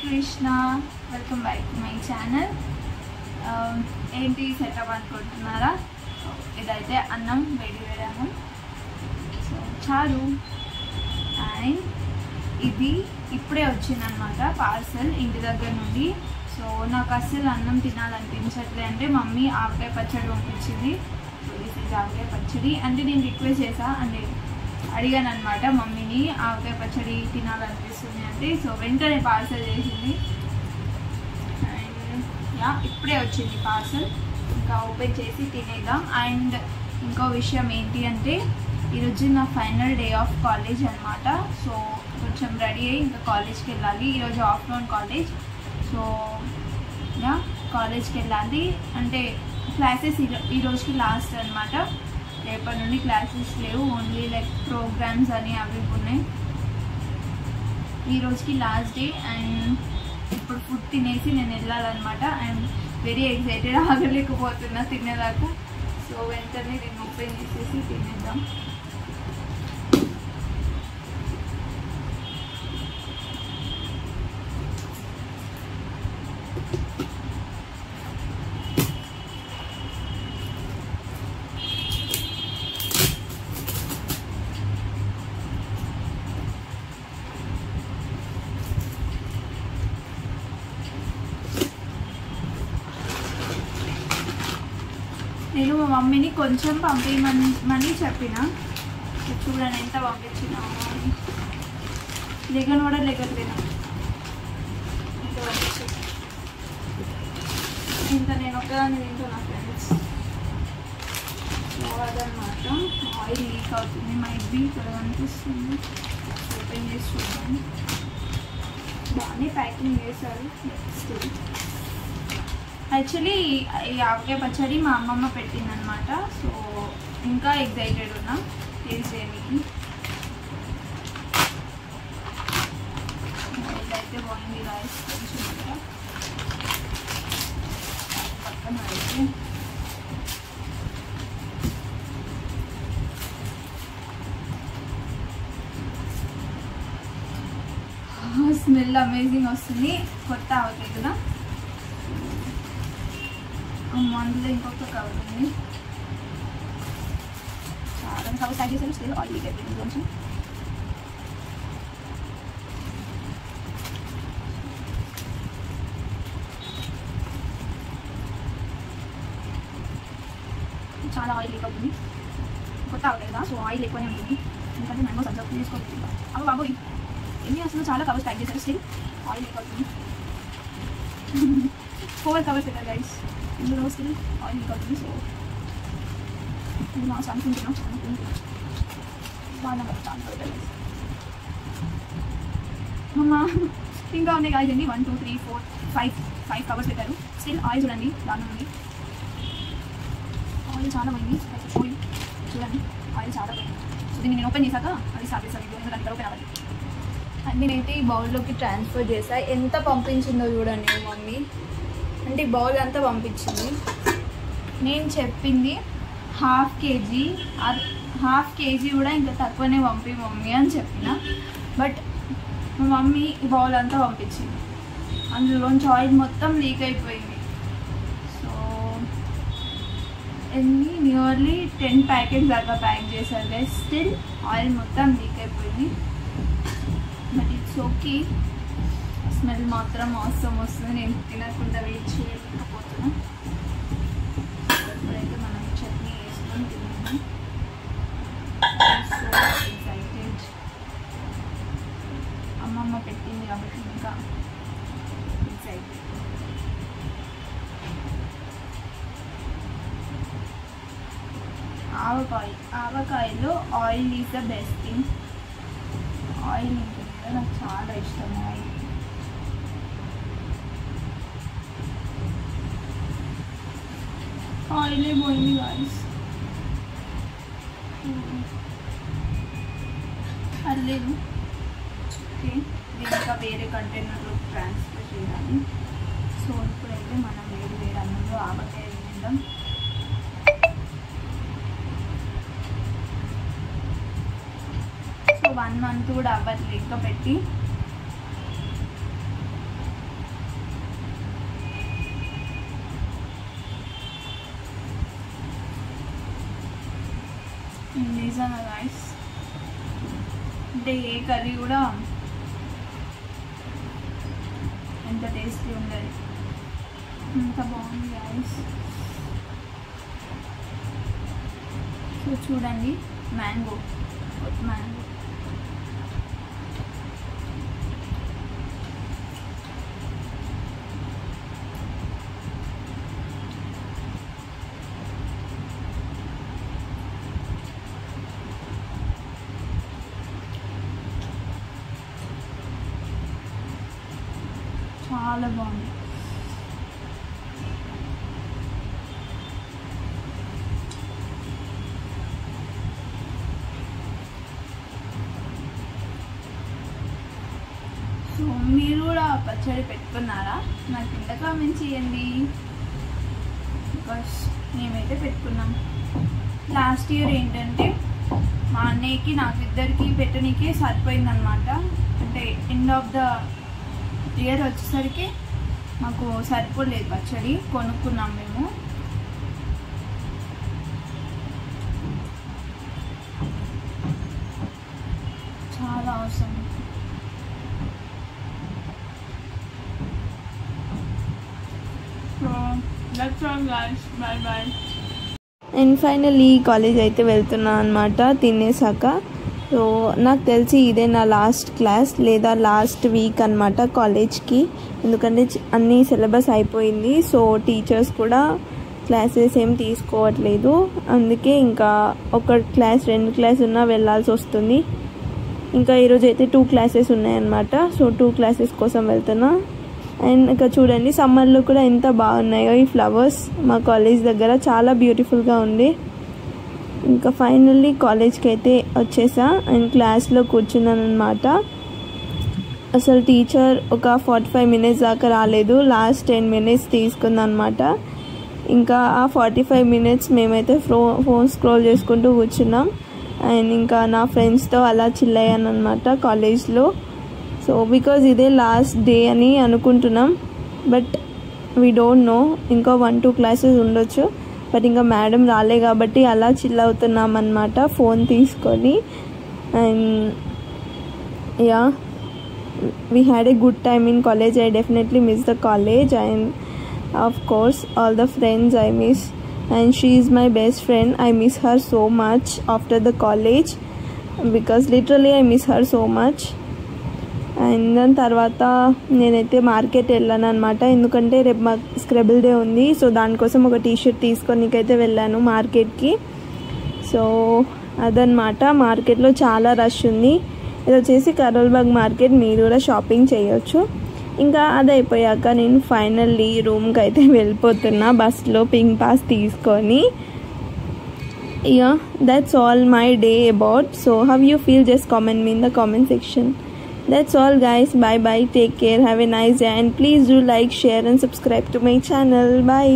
Krishna, welcome back to my channel. ఏంటి setup అనుకుంటున్నారా? ఇదైతే అన్నం, వేడి వేడి అన్నం. సో చారు. అండ్ ఇది ఇప్పుడే వచ్చిందనమాట పార్సల్ ఇంటి దగ్గర నుండి. సో నాకు అస్సలు అన్నం తినాలనిపించట్లే అంటే మమ్మీ ఆవకాయ పచ్చడి పంపించింది. సో దిస్ ఈజ్ ఆవకాయ పచ్చడి. అంటే నేను రిక్వెస్ట్ చేసా అంటే అడిగాను అనమాట మమ్మీని, ఆవకాయ పచ్చడి తినాలనిపిస్తుంది అంటే. సో వెంటనే పార్సల్ చేసింది. అండ్ యా ఇప్పుడే వచ్చింది పార్సల్, ఇంకా ఓపెన్ చేసి తినేద్దాం. అండ్ ఇంకో విషయం ఏంటి అంటే ఈరోజు నా ఫైనల్ డే ఆఫ్ కాలేజ్ అనమాట. సో కొంచెం రెడీ అయ్యి ఇంకా కాలేజ్కి వెళ్ళాలి. ఈరోజు ఆఫ్టర్నూన్ కాలేజ్. సో యా కాలేజ్కి వెళ్ళాలి. అంటే క్లాసెస్ ఈ రోజుకి లాస్ట్ అనమాట. రేపటి నుండి క్లాసెస్ లేవు, ఓన్లీ లైక్ ప్రోగ్రామ్స్ అని అవి ఉన్నాయి. ఈ రోజుకి లాస్ట్ డే. అండ్ ఇప్పుడు ఫుడ్ తినేసి నేను వెళ్ళాలన్నమాట. ఐఎమ్ వెరీ ఎక్సైటెడ్, ఆగలేకపోతున్నా తినేదాకా. సో వెంటనే నేను ఓపెన్ చేసేసి తినేద్దాం. నేను మా మమ్మీని కొంచెం పంపించమని చెప్పిన. చూడండి ఎంత పంపించినా లెగన్ కూడా లెగట్లేను. ఇంత నేను ఒకదాన్ని తింటున్నా ఫ్రెండ్స్. సో అదనమాట. ఆయిల్ లీక్ అవుతుంది, మైట్ బీ ఇక్కడ కనిపిస్తుంది. ఓపెన్ చేసి చూద్దాం. బాగానే ప్యాకింగ్ చేశారు. యాక్చువల్లీ ఈ ఆవకాయ పచ్చడి మా అమ్మమ్మ పెట్టిందనమాట. సో ఇంకా ఎక్సైటెడ్ ఉన్నా టేస్ట్ చేయడానికి. ఇదైతే బాగుంది రైస్ కొంచెం పక్కన అయితే స్మెల్ అమేజింగ్ వస్తుంది. కొత్త ఆవకాయ కదా. అందులో ఇంకొక కవర్ ఉంది. చాలా కవర్ ప్యాక్ చేశారు. స్టిల్ ఆయిల్ లీక్ అయిపోయింది కొంచెం. చాలా ఆయిల్ లీక్ అవుతుంది. కొత్త ఆవకాయ కదా, సో ఆయిల్ ఎక్కువనే ఉంటుంది. ఎందుకంటే మ్యాంగోస్ అబ్జర్వ్ చేసుకోవచ్చు. అవి బాబు ఎన్ని అసలు చాలా కవర్స్ ప్యాక్ చేశారు. స్టిల్ ఆయిల్ లీక్ అవుతుంది. 4 కవర్స్ పెట్టారు గైస్. ఇందులో స్టిల్ ఆయిల్ లీక్ అవుతుంది. సో ఇది లాస్ట్ అనుకుంటున్నాం. బాగా పెట్టాలి. అమ్మా ఇంకా ఉన్నాయి గాయస్. అండి 1 2 3 4 5 కవర్స్ పెట్టారు. స్టిల్ ఆయిల్ చూడండి దాని నుండి ఆయిల్ చాలా పోయింది. చూడండి ఆయిల్ చాలా పోయింది. సో దీన్ని నేను ఓపెన్ చేశాక అది స్టార్ట్ చేస్తాను. ఎందుకంటే ఇక్కడ ఓపెన్ అవ్వాలి. నేనైతే ఈ బౌల్లోకి ట్రాన్స్ఫర్ చేసా. ఎంత పంపించిందో చూడండి మమ్మీ. అంటే బౌల్ అంతా పంపించింది. నేను చెప్పింది హాఫ్ కేజీ కూడా ఇంకా తక్కువనే పంపి మమ్మీ అని చెప్పిన. బట్ మా మమ్మీ ఈ బౌల్ అంతా పంపించింది. అందులోంచి ఆయిల్ మొత్తం లీక్ అయిపోయింది. సో నియర్లీ 10 ప్యాకెట్స్ దాకా ప్యాక్ చేశారు గైస్. స్టిల్ ఆయిల్ మొత్తం లీక్ అయిపోయింది. But it's okay. స్మెల్ మాత్రం అవసరం వస్తుంది. నేను తినకుండా వెయిట్ చేయలేకపోతున్నా. ఇప్పుడైతే మనం చట్నీ వేసుకొని తిన్నాము. So excited. అమ్మమ్మ పెట్టింది కాబట్టి ఇంకా ఎక్సైటెడ్. ఆవకాయలో oil is the best thing. Oil ఉంటుంది కదా, నాకు చాలా ఇష్టం ఆయిల్. ఆయిలే పోయింది గాయస్. పర్లేదు. ఓకే, ఇది ఇంకా వేరే కంటైనర్లో ట్రాన్స్ఫర్ చేయాలి. సో ఇప్పుడైతే మనం వేరే అన్నంలో ఆవకాయ వేద్దాం. సో 1 month కూడా అవ్వట్లేదు ఇంకా పెట్టి. నిజంగా గైస్, అంటే ఏ కర్రీ కూడా ఎంత టేస్టీ ఉండదు, అంత బాగుంది గైస్. సో చూడండి, మ్యాంగో చాలా బాగుంది. సో మీరు కూడా పచ్చడి పెట్టుకున్నారా? నాకు కింద కామెంట్ చేయండి, బికాస్ మేమైతే పెట్టుకున్నాం. లాస్ట్ ఇయర్ ఏంటంటే మా అన్నయ్యకి నాకు ఇద్దరికి పెట్టనీకే సరిపోయిందనమాట. అంటే ఎండ్ ఆఫ్ ద ఇయర్ వచ్చేసరికి మాకు సరిపోలేదు పచ్చడి, కొనుక్కున్నాం మేము. చాలా అవసరం. That's all guys, bye bye. And finally college అయితే వెళ్తున్నాను అనమాట తినేసాక. సో నాకు తెలిసి ఇదే నా లాస్ట్ క్లాస్ లేదా లాస్ట్ వీక్ అనమాట కాలేజ్కి, ఎందుకంటే అన్ని సిలబస్ అయిపోయింది. సో టీచర్స్ కూడా క్లాసెస్ ఏం తీసుకోవట్లేదు, అందుకే ఇంకా ఒక క్లాస్ 2 క్లాస్ ఉన్నా వెళ్ళాల్సి వస్తుంది. ఇంకా ఈరోజు అయితే 2 క్లాసెస్ ఉన్నాయన్నమాట. సో 2 క్లాసెస్ కోసం వెళ్తున్నా. అండ్ ఇంకా చూడండి, సమ్మర్లో కూడా ఎంత బాగున్నాయో ఈ ఫ్లవర్స్. మా కాలేజ్ దగ్గర చాలా బ్యూటిఫుల్గా ఉంది. ఇంకా ఫైనల్లీ కాలేజ్కి అయితే వచ్చేసా అండ్ క్లాస్లో కూర్చున్నాను అనమాట. అసలు టీచర్ ఒక 45 minutes దాకా రాలేదు, లాస్ట్ 10 minutes తీసుకుందనమాట. ఇంకా ఆ 45 minutes మేమైతే ఫోన్ స్క్రోల్ చేసుకుంటూ కూర్చున్నాం. అండ్ ఇంకా నా ఫ్రెండ్స్తో అలా చిల్ అయ్యాను అనమాట కాలేజ్లో. సో బికాజ్ ఇదే లాస్ట్ డే అని అనుకుంటున్నాం, బట్ వీ డోంట్ నో, ఇంకా 1-2 క్లాసెస్ ఉండొచ్చు. బట్ ఇంకా మేడం రాలే కాబట్టి అలా చిల్ అవుతున్నాం అన్నమాట ఫోన్ తీసుకొని. And yeah, we had a good time in college. I definitely miss the college and of course all the friends I miss. And she is my best friend. I miss her so much after the college, because literally I miss her so much. And దాని తర్వాత నేనైతే market వెళ్ళాను అనమాట, ఎందుకంటే రేపు మాకు Scrabble day ఉంది. So దానికోసం ఒక టీషర్ట్ తీసుకొనికైతే వెళ్ళాను మార్కెట్కి. సో అదనమాట, మార్కెట్లో చాలా రష్ ఉంది. ఇది వచ్చేసి కరోల్బాగ్ మార్కెట్, మీరు కూడా షాపింగ్ చేయొచ్చు. ఇంకా అది అయిపోయాక నేను ఫైనల్లీ రూమ్కి అయితే వెళ్ళిపోతున్నా బస్లో పింక్ పాస్ తీసుకొని. Yeah, that's all my day about. So how you feel, just comment me in the comment section. That's all guys, bye bye, take care, have a nice day, and please do like, share and subscribe to my channel. Bye.